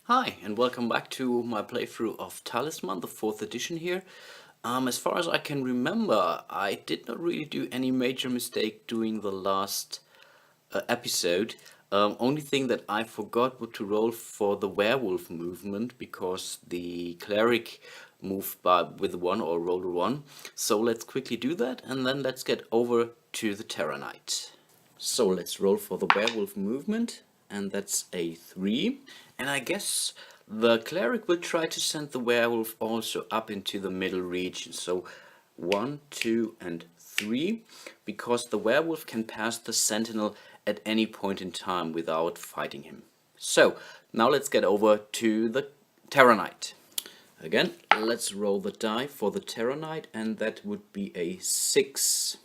Hi, and welcome back to my playthrough of Talisman, the 4th edition here. As far as I can remember, I did not really do any major mistake doing the last episode. Only thing that I forgot was to roll for the werewolf movement because the cleric moved with one or rolled a one. So let's quickly do that and then let's get over to the Terra Knight. So let's roll for the werewolf movement, and that's a 3. And I guess the cleric will try to send the werewolf also up into the middle region. So 1, 2, and 3, because the werewolf can pass the sentinel at any point in time without fighting him. So now let's get over to the Terra Knight. Again, let's roll the die for the Terra Knight, and that would be a 6.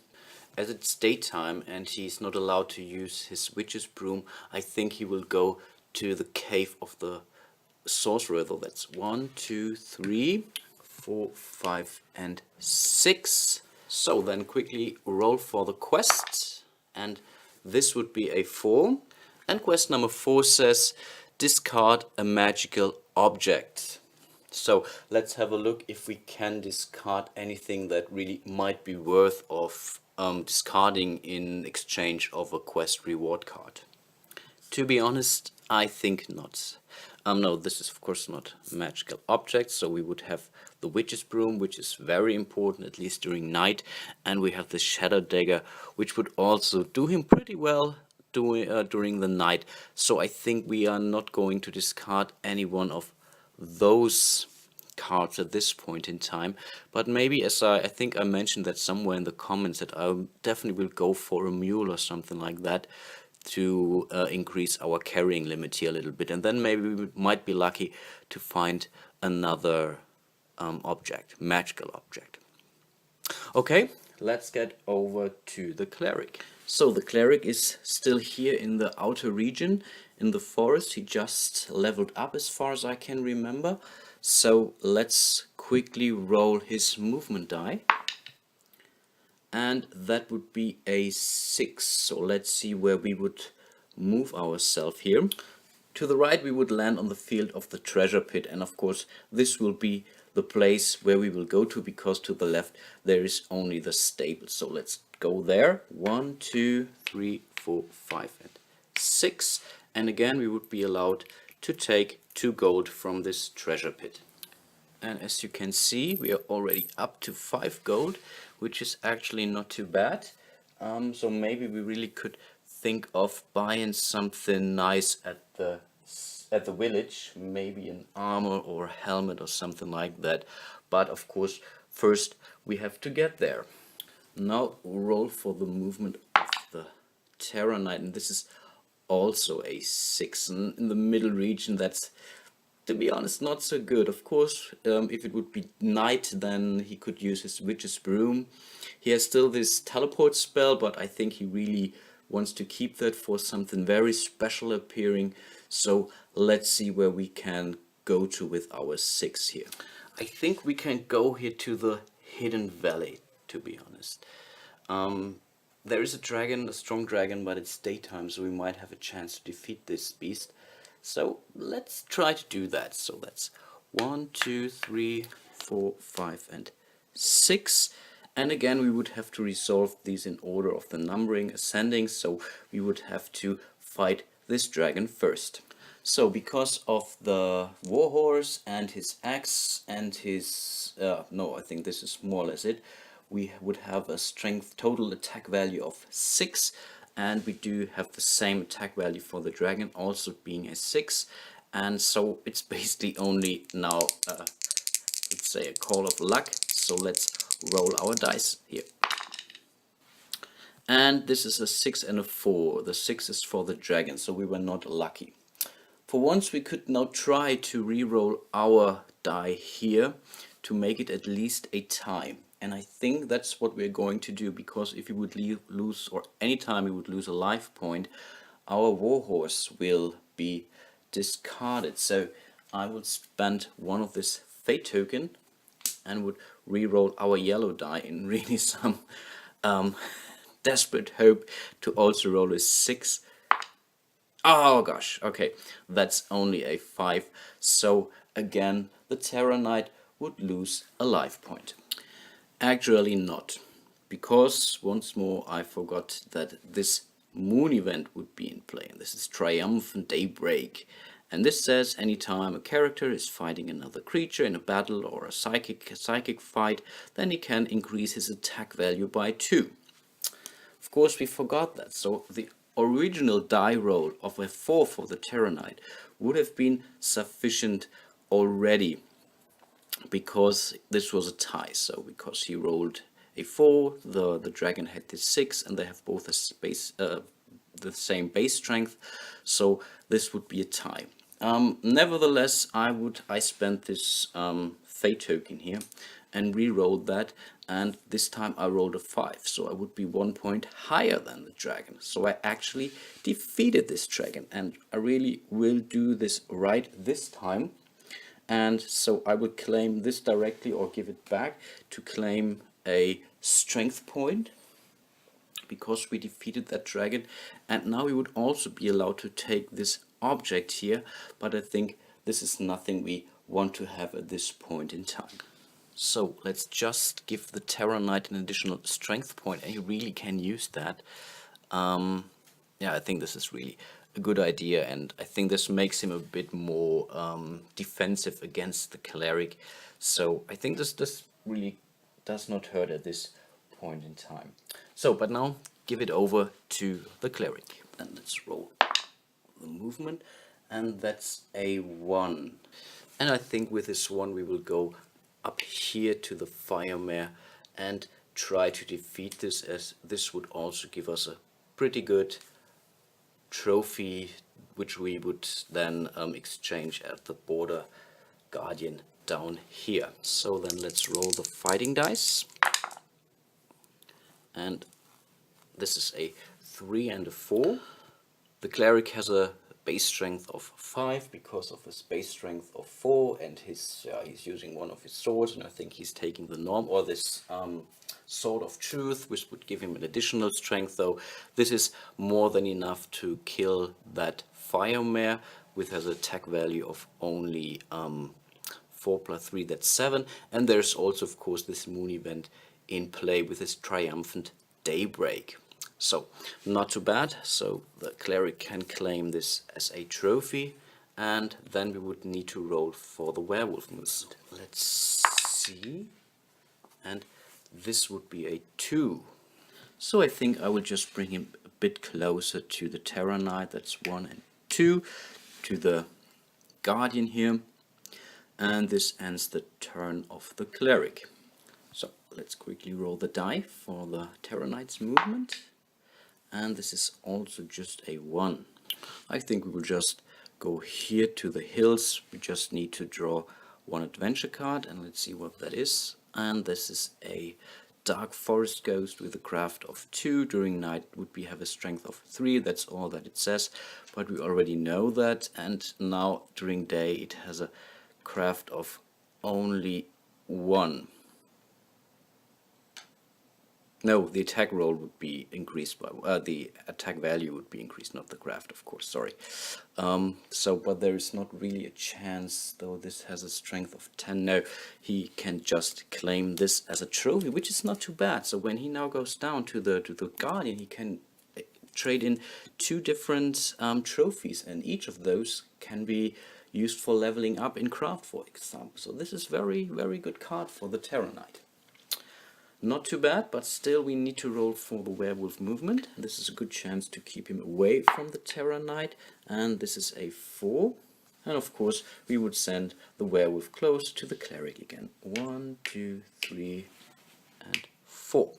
As it's daytime and he's not allowed to use his witch's broom, I think he will go to the cave of the sorcerer. Though that's 1, 2, 3, 4, 5, and 6. So then quickly roll for the quest, and this would be a 4. And quest number 4 says discard a magical object. So let's have a look if we can discard anything that really might be worth of discarding in exchange of a quest reward card. To be honest, I think not. No, this is of course not magical objects, so we would have the witch's broom, which is very important, at least during night, and we have the shadow dagger, which would also do him pretty well during the night. So I think we are not going to discard any one of those cards at this point in time, but maybe, as I think I mentioned that somewhere in the comments, that I definitely will go for a mule or something like that to increase our carrying limit here a little bit, and then maybe we might be lucky to find another magical object. Okay, let's get over to the cleric. So the cleric is still here in the outer region in the forest. He just leveled up as far as I can remember. So let's quickly roll his movement die. And that would be a 6. So let's see where we would move ourselves here. To the right we would land on the field of the treasure pit, and of course this will be the place where we will go to, because to the left there is only the stable. So let's go there. 1, 2, 3, 4, 5, and 6. And again we would be allowed to take 2 gold from this treasure pit. And as you can see, we are already up to 5 gold, which is actually not too bad. So maybe we really could think of buying something nice at the village, maybe an armor or a helmet or something like that. But of course, first we have to get there. Now roll for the movement of the Terra Knight, and this is also a 6. And in the middle region, that's, to be honest, not so good. Of course, if it would be night, then he could use his witch's broom. He has still this teleport spell, but I think he really wants to keep that for something very special appearing. So let's see where we can go to with our 6 here. I think we can go here to the Hidden Valley, to be honest. There is a dragon, a strong dragon, but it's daytime, so we might have a chance to defeat this beast. So let's try to do that. So that's 1, 2, 3, 4, 5, and 6. And again, we would have to resolve these in order of the numbering ascending. So we would have to fight this dragon first. So because of the warhorse and his axe and his no, I think this is more or less it. We would have a strength total attack value of 6. And we do have the same attack value for the dragon, also being a 6. And so it's basically only now, let's say, a call of luck. So let's roll our dice here. And this is a 6 and a 4. The 6 is for the dragon, so we were not lucky. For once we could now try to re-roll our die here to make it at least a tie. And I think that's what we're going to do, because if we would lose, or anytime we would lose a life point, our warhorse will be discarded. So I would spend one of this fate token and would re-roll our yellow die in really some desperate hope to also roll a 6 Oh gosh, okay, that's only a 5. So again, the Terra Knight would lose a life point. Actually not, because once more I forgot that this moon event would be in play, and this is Triumphant Daybreak. And this says anytime a character is fighting another creature in a battle or a psychic fight, then he can increase his attack value by 2. Of course, we forgot that, so the original die roll of a 4 for the Terra Knight would have been sufficient already, because this was a tie. So because he rolled a 4, the dragon had this 6, and they have both the same base strength, so this would be a tie. Nevertheless, I spent this fate token here and re-rolled that, and this time I rolled a 5, so I would be 1 point higher than the dragon. So I actually defeated this dragon, and I really will do this right this time. And so I would claim this directly or give it back to claim a strength point, because we defeated that dragon. And now we would also be allowed to take this object here, but I think this is nothing we want to have at this point in time. So let's just give the Terra Knight an additional strength point, and he really can use that. Yeah, I think this is really a good idea, and I think this makes him a bit more defensive against the Cleric. So I think this really does not hurt at this point in time. So, but now give it over to the Cleric, and let's roll the movement, and that's a 1. And I think with this 1 we will go up here to the Firemare and try to defeat this, as this would also give us a pretty good trophy, which we would then exchange at the border guardian down here. So then let's roll the fighting dice, and this is a 3 and a 4. The Cleric has a base strength of 5 because of his base strength of 4, and he's using one of his swords, and I think he's taking the norm, or this Sword of Truth, which would give him an additional strength, though this is more than enough to kill that Firemare, with his attack value of only 4 plus 3, that's 7. And there's also, of course, this moon event in play with his Triumphant Daybreak. So not too bad. So the Cleric can claim this as a trophy, and then we would need to roll for the werewolf movement. Let's see, and this would be a 2. So I think I will just bring him a bit closer to the Terra Knight. That's 1 and 2 to the Guardian here, and this ends the turn of the Cleric. So let's quickly roll the die for the Terra Knight's movement, and this is also just a 1. I think we will just go here to the hills. We just need to draw 1 adventure card, and let's see what that is. And this is a Dark Forest Ghost with a craft of 2. During night would be have a strength of 3. That's all that it says, but we already know that. And now during day it has a craft of only 1. No, the attack roll would be increased by the attack value would be increased, not the craft, of course. Sorry. But there is not really a chance, though this has a strength of 10. No, he can just claim this as a trophy, which is not too bad. So when he now goes down to the Guardian, he can trade in 2 different trophies, and each of those can be used for leveling up in craft, for example. So this is very, very good card for the Terra Knight. Not too bad, but still we need to roll for the werewolf movement. This is a good chance to keep him away from the Terra Knight, and this is a 4. And of course we would send the werewolf close to the Cleric again. 1, 2, 3 and 4.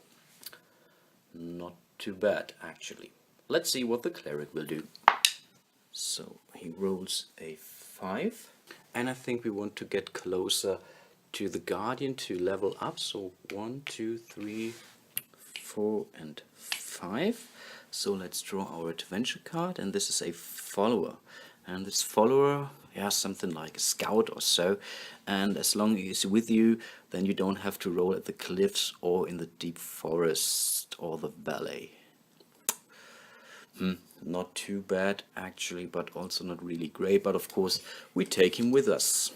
Not too bad, actually. Let's see what the Cleric will do. So he rolls a 5, and I think we want to get closer to the Guardian to level up. So 1, 2, 3, 4 and 5. So let's draw our adventure card, and this is a follower, and this follower, yeah, something like a scout or so, and as long as he's with you, then you don't have to roll at the cliffs or in the deep forest or the valley. Not too bad actually, but also not really great. But of course, we take him with us.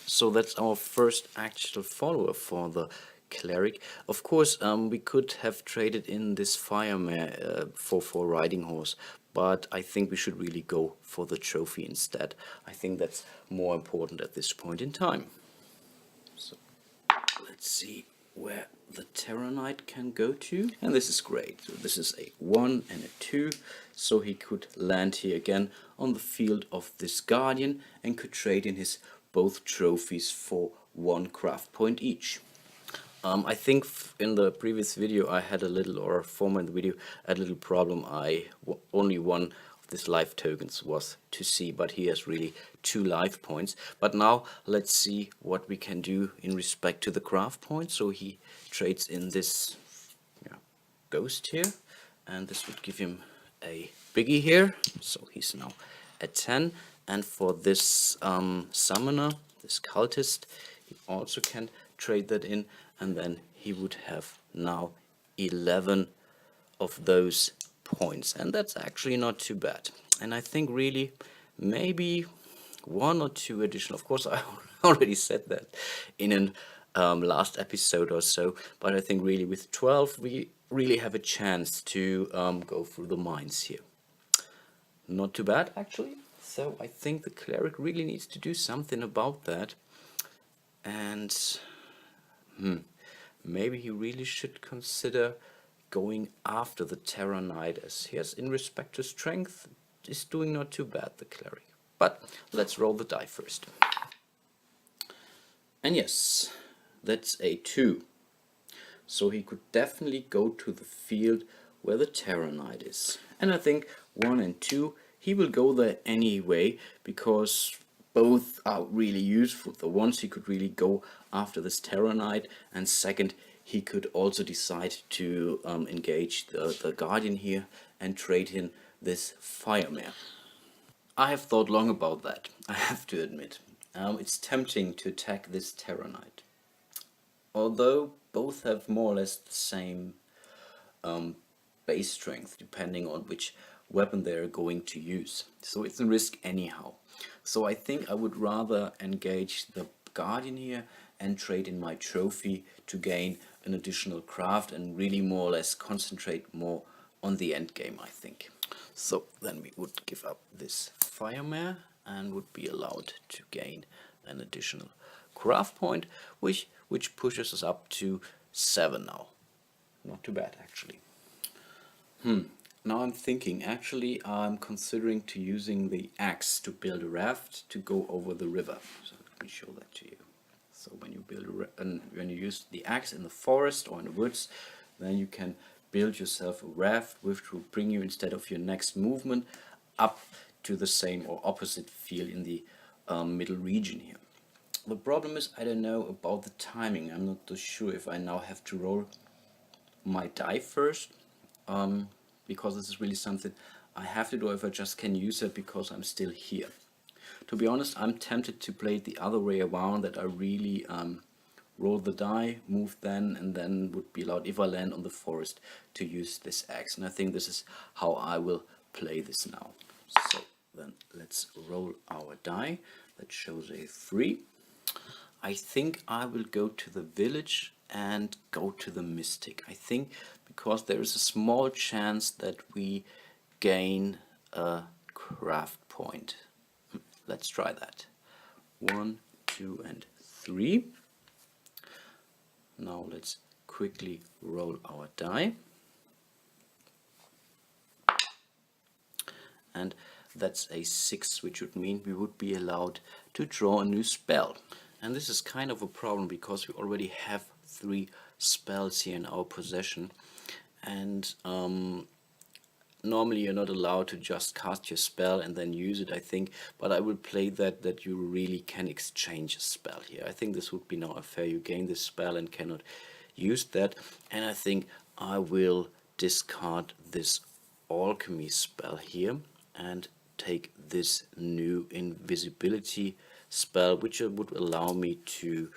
So that's our first actual follower for the Cleric. Of course, we could have traded in this Firemare for Riding Horse, but I think we should really go for the trophy instead. I think that's more important at this point in time. So let's see where the Terra Knight can go to, and this is great. So this is a 1 and a 2, so he could land here again on the field of this Guardian and could trade in his both trophies for 1 craft point each. I think in the previous video I had a little, or former in the video, I had a little problem. Only one of these life tokens was to see, but he has really 2 life points. But now let's see what we can do in respect to the craft points. So he trades in this ghost here, and this would give him a biggie here. So he's now at 10. And for this summoner, this cultist, he also can trade that in, and then he would have now 11 of those points, and that's actually not too bad. And I think really maybe 1 or 2 additional, of course I already said that in an last episode or so, but I think really with 12 we really have a chance to go through the mines here. Not too bad actually. So I think the Cleric really needs to do something about that, and maybe he really should consider going after the Terra Knight, as he has, in respect to strength, is doing not too bad, the Cleric. But let's roll the die first. And yes, that's a 2. So he could definitely go to the field where the Terra Knight is. And I think 1 and 2, he will go there anyway, because both are really useful. The ones he could really go after this Terra Knight, and second, he could also decide to engage the Guardian here and trade in this Firemare. I have thought long about that, I have to admit. It's tempting to attack this Terra Knight. Although both have more or less the same base strength, depending on which weapon they're going to use. So it's a risk anyhow. So I think I would rather engage the Guardian here and trade in my trophy to gain an additional craft and really more or less concentrate more on the end game, I think. So then we would give up this Firemare and would be allowed to gain an additional craft point, which pushes us up to 7 now. Not too bad actually. Now I'm thinking, actually I'm considering to using the axe to build a raft to go over the river. So let me show that to you. So when you build when you use the axe in the forest or in the woods, then you can build yourself a raft which will bring you, instead of your next movement, up to the same or opposite field in the middle region here. The problem is I don't know about the timing. I'm not too sure if I now have to roll my die first, because this is really something I have to do, if I just can use it because I'm still here. To be honest, I'm tempted to play it the other way around, that I really roll the die, move then, and then would be allowed, if I land on the forest, to use this axe. And I think this is how I will play this now. So then let's roll our die. That shows a 3. I think I will go to the village and go to the mystic. I think because there is a small chance that we gain a craft point. Let's try that. 1, 2, and 3. Now let's quickly roll our die. And that's a 6, which would mean we would be allowed to draw a new spell. And this is kind of a problem because we already have 3 spells here in our possession, and normally you're not allowed to just cast your spell and then use it, I think, but I will play that you really can exchange a spell here. I think this would be now fair. You gain this spell and cannot use that, and I think I will discard this alchemy spell here and take this new invisibility spell, which would allow me to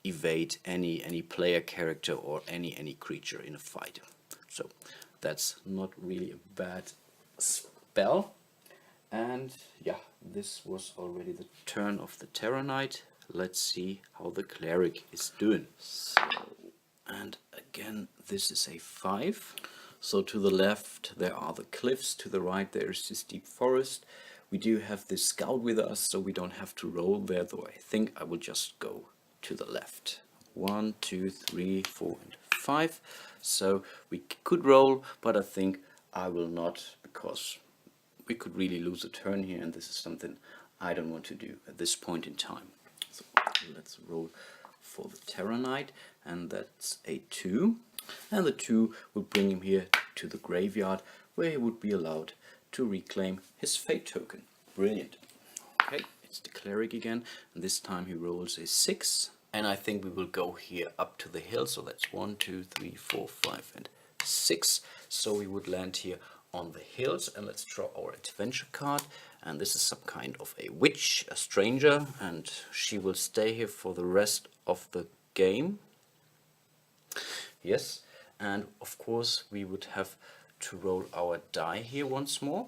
evade any player character or any creature in a fight. So That's not really a bad spell. And yeah, this was already the turn of the Terror Knight. Let's see how the Cleric is doing. So, and again, this is a 5. So to the left there are the cliffs, to the right there is this deep forest. We do have this scout with us, so we don't have to roll there, though I think I will just go to the left. 1, 2, 3, 4, and 5. So we could roll, but I think I will not, because we could really lose a turn here, and this is something I don't want to do at this point in time. So let's roll for the Terror Knight, and that's a 2. And the 2 would bring him here to the graveyard, where he would be allowed to reclaim his fate token. Brilliant. Okay, it's the Cleric again, and this time he rolls a 6. And I think we will go here up to the hill, so that's 1, 2, 3, 4, 5, and 6. So we would land here on the hills, and let's draw our adventure card. And this is some kind of a witch, a stranger, and she will stay here for the rest of the game. Yes, and of course we would have to roll our die here once more.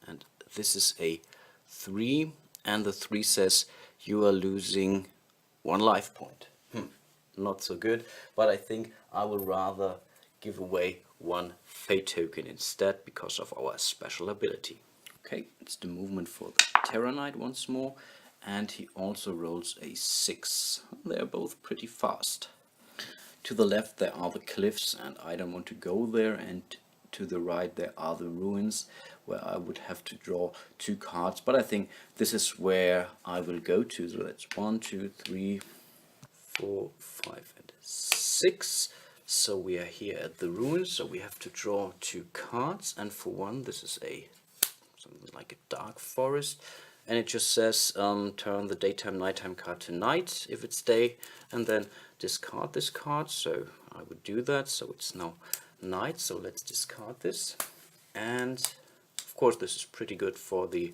And this is a 3, and the 3 says you are losing 1 life point. Not so good, but I think I will rather give away 1 fate token instead because of our special ability. Okay, it's the movement for the Terror Knight once more, and he also rolls a 6. They're both pretty fast. To the left there are the cliffs, and I don't want to go there, and to the right there are the ruins, where I would have to draw 2 cards, but I think this is where I will go to. So that's 1, 2, 3, 4, 5, and 6. So we are here at the ruins, so we have to draw 2 cards, and for one this is something like a dark forest, and it just says turn the daytime nighttime card to night if it's day, and then discard this card. So I would do that, so it's now night, so let's discard this. And of course this is pretty good for the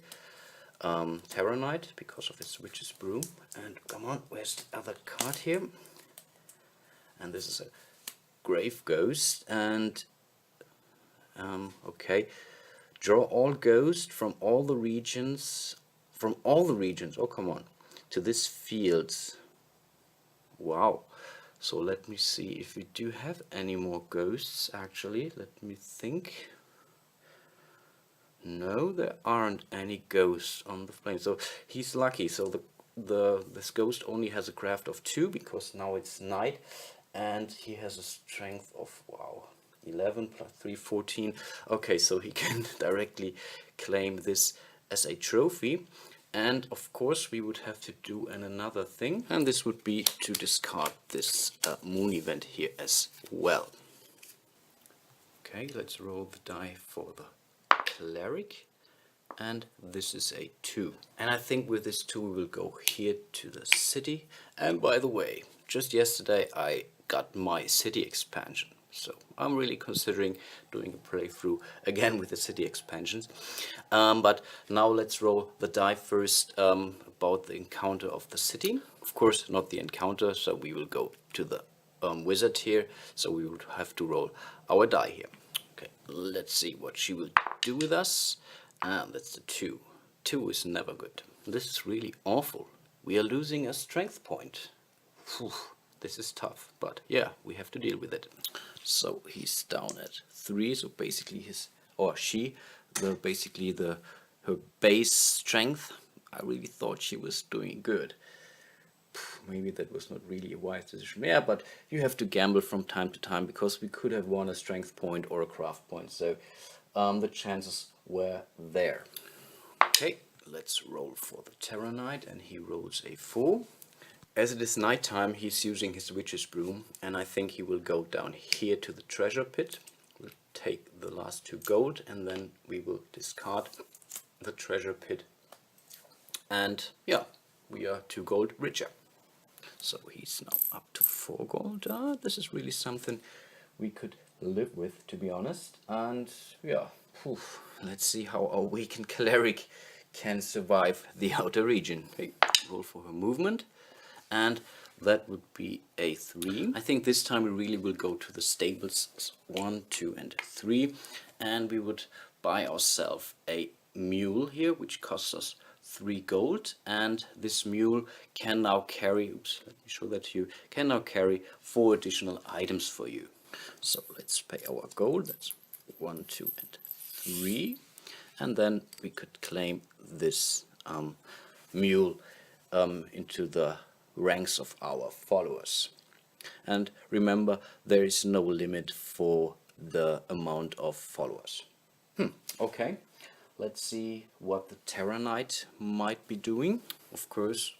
Terror Knight because of his Witch's Broom. And come on, where's the other card here? And this is a Grave Ghost, and okay, draw all ghosts from all the regions, oh come on, to this field. Wow. So let me see if we do have any more ghosts. Actually, let me think. No, there aren't any ghosts on the plane, so he's lucky. So this ghost only has a craft of 2 because now it's night, and he has a strength of, wow, 11 plus 3, 14. Okay, so he can directly claim this as a trophy. And of course we would have to do another thing, and this would be to discard this moon event here as well. Okay, let's roll the die for the Cleric, and this is a 2. And I think with this 2 we will go here to the city. And by the way, just yesterday I got my city expansion, so I'm really considering doing a playthrough again with the city expansions. But now let's roll the die first about the encounter of the city. Of course not the encounter, so we will go to the wizard here, so we would have to roll our die here. Okay, let's see what she will do with us. And that's the 2. 2 is never good. This is really awful. We are losing a strength point. Whew. This is tough, but yeah, we have to deal with it. So he's down at 3, so basically his, or she, her base strength, I really thought she was doing good. Maybe that was not really a wise decision. Yeah, but you have to gamble from time to time, because we could have won a strength point or a craft point, so the chances were there. Okay, let's roll for the Terror Knight, and he rolls a 4. As it is nighttime, he's using his Witch's Broom, and I think he will go down here to the treasure pit. We'll take the last 2 gold, and then we will discard the treasure pit. And yeah, we are 2 gold richer. So he's now up to 4 gold. This is really something we could live with, to be honest. And yeah, let's see how our weakened Cleric can survive the outer region. Okay, roll for her movement. And that would be a 3. I think this time we really will go to the stables 1, 2 and 3, and we would buy ourselves a mule here, which costs us 3 gold, and this mule can now carry, oops, let me show that to you, can now carry 4 additional items for you. So let's pay our gold, that's 1, 2 and 3, and then we could claim this mule into the ranks of our followers. And remember, there is no limit for the amount of followers. Okay, let's see what the Terra Knight might be doing. Of course,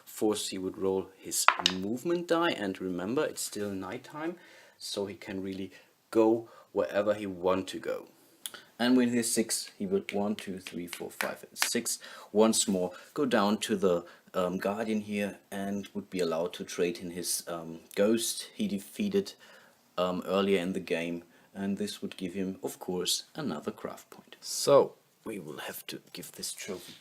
first he would roll his movement die, and remember, it's still nighttime, so he can really go wherever he wants to go. And with his 6, he would 1, 2, 3, 4, 5, and 6 once more go down to the Guardian here, and would be allowed to trade in his ghost he defeated earlier in the game, and this would give him, of course, another craft point. So we will have to give this trophy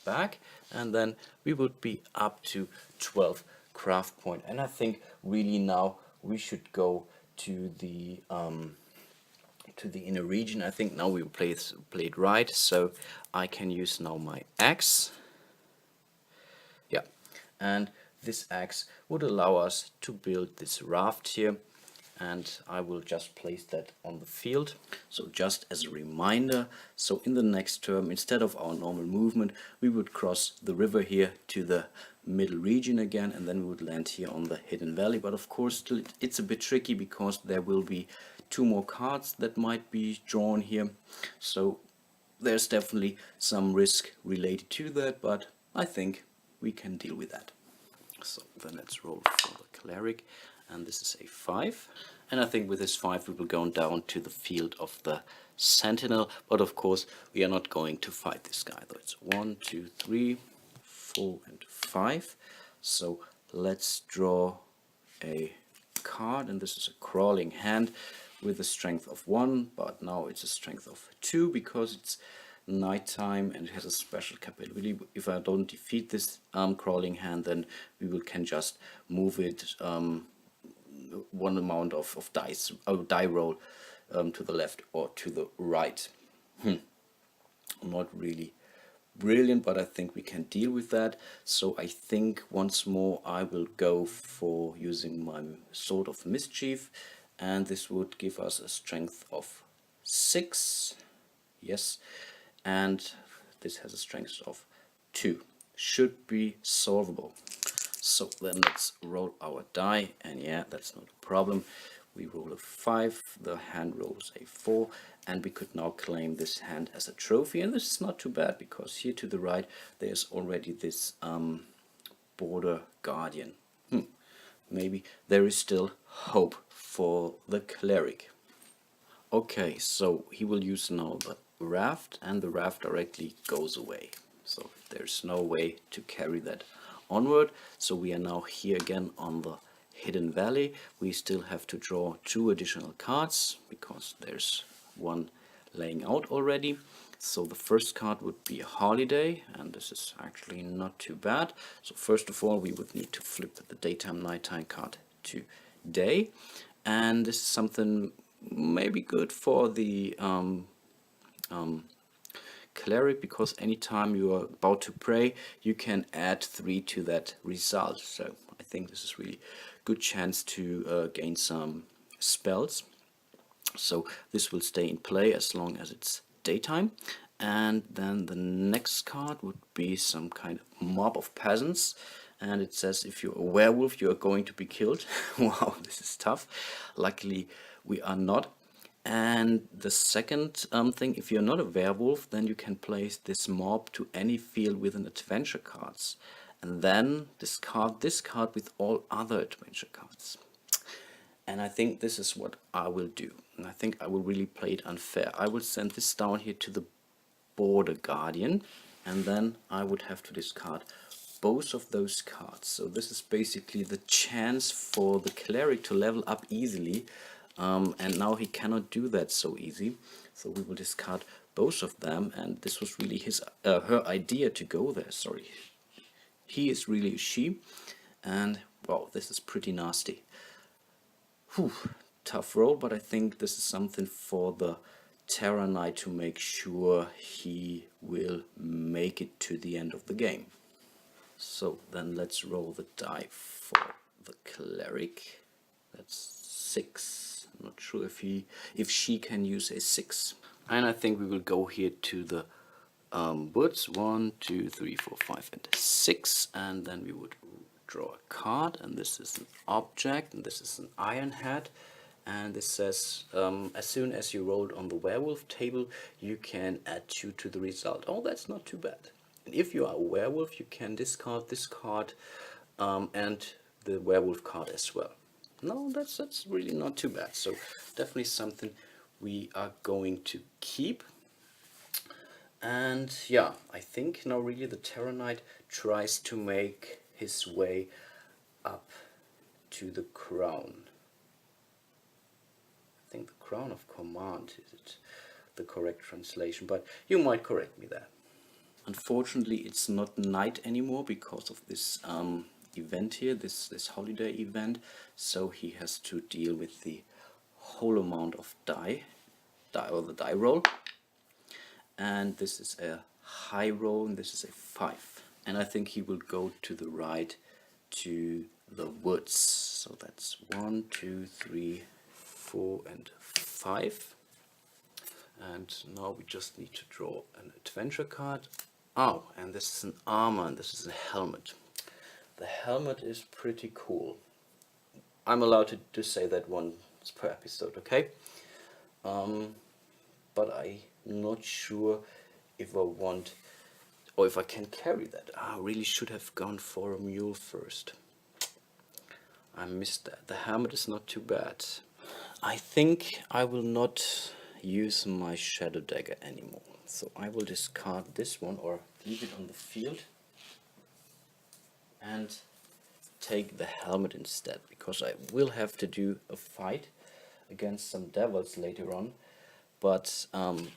back, and then we would be up to 12 craft point. And I think really now we should go to the inner region. I think now we play it right, so I can use now my axe. Yeah, and this axe would allow us to build this raft here, and I will just place that on the field. So just as a reminder, so in the next term, instead of our normal movement, we would cross the river here to the middle region again, and then we would land here on the hidden valley. But of course still it's a bit tricky, because there will be 2 more cards that might be drawn here, so there's definitely some risk related to that, but I think we can deal with that. So then let's roll for the Cleric, and this is a 5, and I think with this 5 we will go down to the field of the Sentinel, but of course we are not going to fight this guy, though. It's 1, 2, 3, 4 and 5, so let's draw a card, and this is a crawling hand with a strength of 1, but now it's a strength of 2 because it's nighttime and it has a special capability. If I don't defeat this crawling hand, then we can just move it one amount of die roll to the left or to the right. Not really brilliant, but I think we can deal with that. So I think once more I will go for using my Sword of Mischief, and this would give us a strength of 6, yes, and this has a strength of 2. Should be solvable. So then let's roll our die, and yeah, that's not a problem. We roll a 5, the hand rolls a 4, and we could now claim this hand as a trophy. And this is not too bad, because here to the right there's already this border guardian. Maybe there is still hope for the Cleric. Okay, so he will use now the raft, and the raft directly goes away. So there's no way to carry that onward. So we are now here again on the hidden valley. We still have to draw 2 additional cards, because there's one laying out already. So the first card would be a holiday, and this is actually not too bad. So first of all we would need to flip the daytime nighttime card to day, and this is something maybe good for the Cleric, because anytime you are about to pray you can add 3 to that result. So I think this is really good chance to gain some spells. So this will stay in play as long as it's daytime. And then the next card would be some kind of mob of peasants, and it says if you're a werewolf you are going to be killed. Wow, this is tough. Luckily we are not. And the second thing, if you're not a werewolf, then you can place this mob to any field with an adventure cards, and then discard this card with all other adventure cards. And I think this is what I will do, and I think I will really play it unfair. I will send this down here to the border guardian, and then I would have to discard both of those cards. So this is basically the chance for the Cleric to level up easily, and now he cannot do that so easy. So we will discard both of them, and this was really her idea to go there. Sorry, he is really a she. And wow, this is pretty nasty. Whew, tough roll, but I think this is something for the Terra Knight to make sure he will make it to the end of the game. So then let's roll the die for the Cleric. That's 6. I'm not sure if she can use a 6. And I think we will go here to the woods. 1, 2, 3, 4, 5, and 6. And then we would draw a card. And this is an object. And this is an iron hat. And this says, as soon as you rolled on the werewolf table, you can add 2 to the result. Oh, that's not too bad. And if you are a werewolf, you can discard this card and the werewolf card as well. No, that's really not too bad. So definitely something we are going to keep. And yeah, I think now really the Terra Knight tries to make his way up to the crown. I think the Crown of Command is it the correct translation, but you might correct me there. Unfortunately, it's not night anymore because of this event here, this holiday event. So he has to deal with the whole amount of die or the die roll. And this is a high roll, and this is a 5. And I think he will go to the right to the woods. So that's 1, 2, 3, 4, and 5. And now we just need to draw an adventure card. Oh, and this is an armor, and this is a helmet. The helmet is pretty cool. I'm allowed to say that once per episode, okay? But I'm not sure if I want, or if I can carry that. I really should have gone for a mule first. I missed that. The helmet is not too bad. I think I will not use my Shadow Dagger anymore. So I will discard this one or leave it on the field and take the helmet instead, because I will have to do a fight against some devils later on, but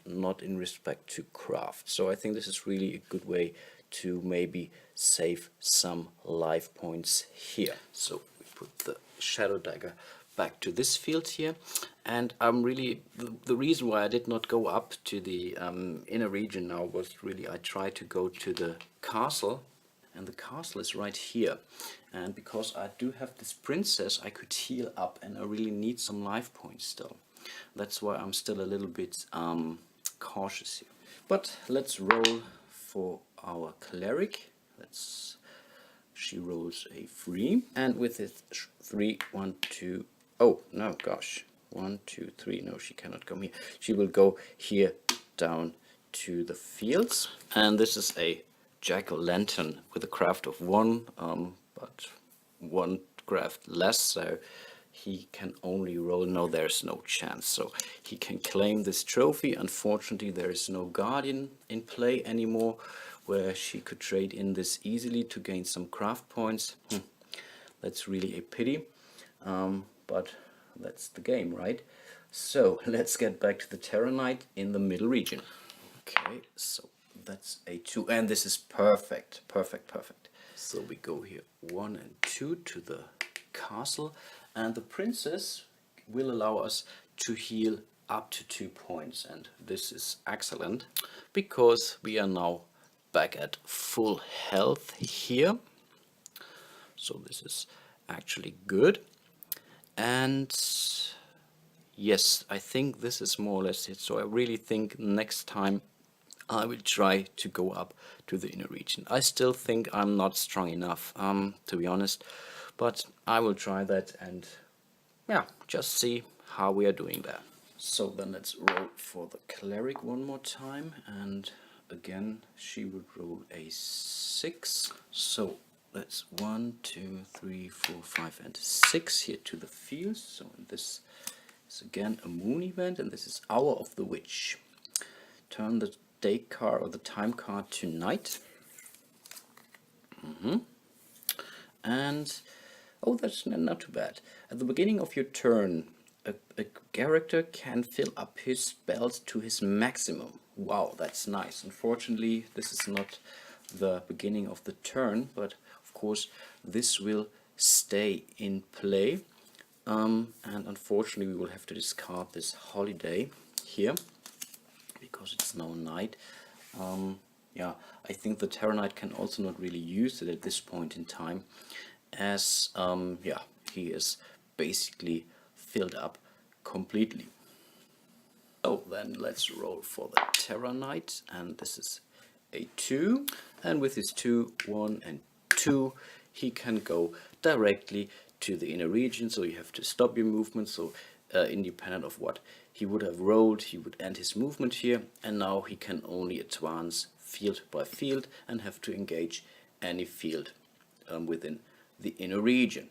not in respect to craft. So I think this is really a good way to maybe save some life points here. So we put the Shadow Dagger back to this field here, and I'm really the reason why I did not go up to the inner region now was really I tried to go to the castle, and the castle is right here, and because I do have this princess I could heal up, and I really need some life points still. That's why I'm still a little bit cautious here. But let's roll for our Cleric. She rolls a 3, and with it 3, 1, 2. Oh no, gosh, 1, 2, 3. No, she cannot come here. She will go here down to the fields, and this is a jack-o'-lantern with a craft of 1, but 1 craft less, so he can only roll. No, there's no chance. So he can claim this trophy. Unfortunately, there is no guardian in play anymore, where she could trade in this easily to gain some craft points. That's really a pity. But that's the game, right? So let's get back to the Terra Knight in the middle region. Okay, so that's a 2, and this is perfect. So we go here 1 and 2 to the castle, and the princess will allow us to heal up to 2 points, and this is excellent because we are now back at full health here. So this is actually good. And yes, I think this is more or less it. So I really think next time I will try to go up to the inner region. I still think I'm not strong enough, to be honest, but I will try that and yeah, just see how we are doing there. So then let's roll for the Cleric one more time, and again she would roll a 6. So that's 1, 2, 3, 4, 5, and 6 here to the field. So this is again a moon event, and this is Hour of the Witch. Turn the day card or the time card to night. And oh, that's not too bad. At the beginning of your turn, a character can fill up his spells to his maximum. Wow, that's nice. Unfortunately, this is not the beginning of the turn, but of course this will stay in play. And unfortunately we will have to discard this holiday here because it's now night. Yeah, I think the Terror Knight can also not really use it at this point in time, as yeah, he is basically filled up completely. So then let's roll for the Terror Knight, and this is a 2, and with his 2, 1 and 2, he can go directly to the inner region, so you have to stop your movement. So independent of what he would have rolled, he would end his movement here, and now he can only advance field by field and have to engage any field within the inner region.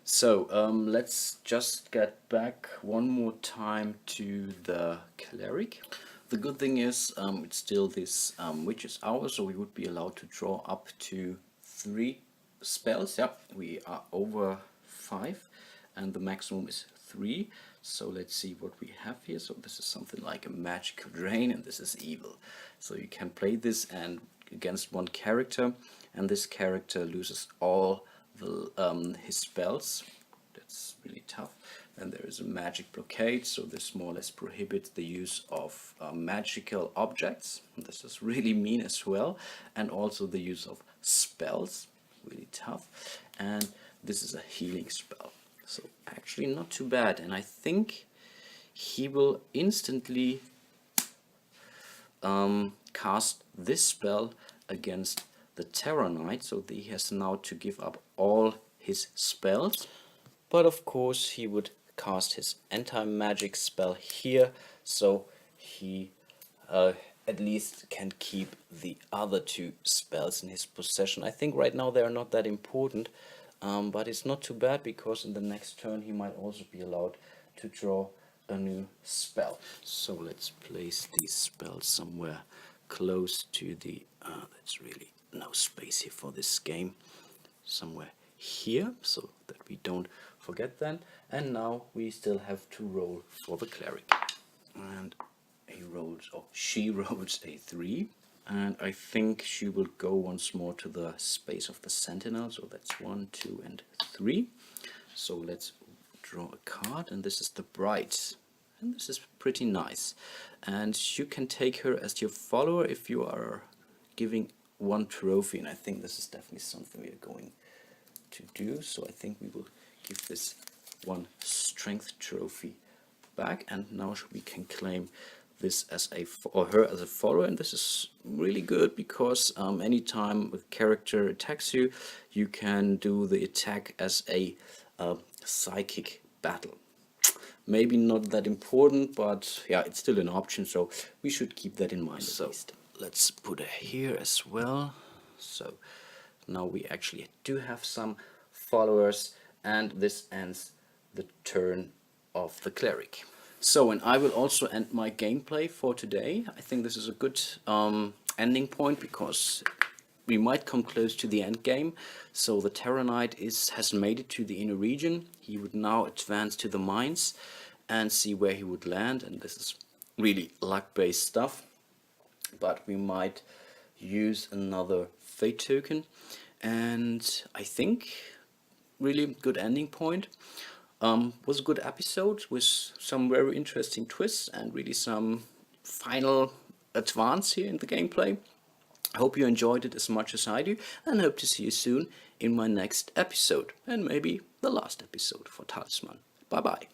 So let's just get back one more time to the Cleric. The good thing is it's still this witch's hour, so we would be allowed to draw up to 3 spells. Yep, we are over 5 and the maximum is 3. So let's see what we have here. So this is something like a magical drain, and this is evil. So you can play this and against one character, and this character loses all the his spells. That's really tough. And there is a magic blockade, so this more or less prohibits the use of magical objects. This is really mean as well, and also the use of spells, really tough. And this is a healing spell, so actually not too bad. And I think he will instantly cast this spell against the Terror Knight, so that he has now to give up all his spells. But of course he would cast his anti-magic spell here, so he at least can keep the other 2 spells in his possession. I think right now they are not that important, but it's not too bad, because in the next turn he might also be allowed to draw a new spell. So let's place these spells somewhere close to the that's really no space here for this game, somewhere here, so that we don't forget then. And now we still have to roll for the Cleric, and he rolls, or she rolls a 3, and I think she will go once more to the space of the Sentinel, so that's 1, 2 and 3. So let's draw a card, and this is the Bride, and this is pretty nice, and you can take her as your follower if you are giving 1 trophy, and I think this is definitely something we are going to do. So I think we will give this 1 strength trophy back, and now we can claim this as her as a follower. And this is really good, because anytime a character attacks you, you can do the attack as a psychic battle. Maybe not that important, but yeah, it's still an option, so we should keep that in mind at least. Let's put her here as well. So now we actually do have some followers, and this ends the turn of the Cleric. So, and I will also end my gameplay for today. I think this is a good ending point, because we might come close to the end game. So the Terror Knight has made it to the inner region. He would now advance to the mines and see where he would land, and this is really luck-based stuff. But we might use another fate token, and I think really good ending point. Was a good episode with some very interesting twists and really some final advance here in the gameplay. I hope you enjoyed it as much as I do, and hope to see you soon in my next episode, and maybe the last episode for Talisman. Bye bye.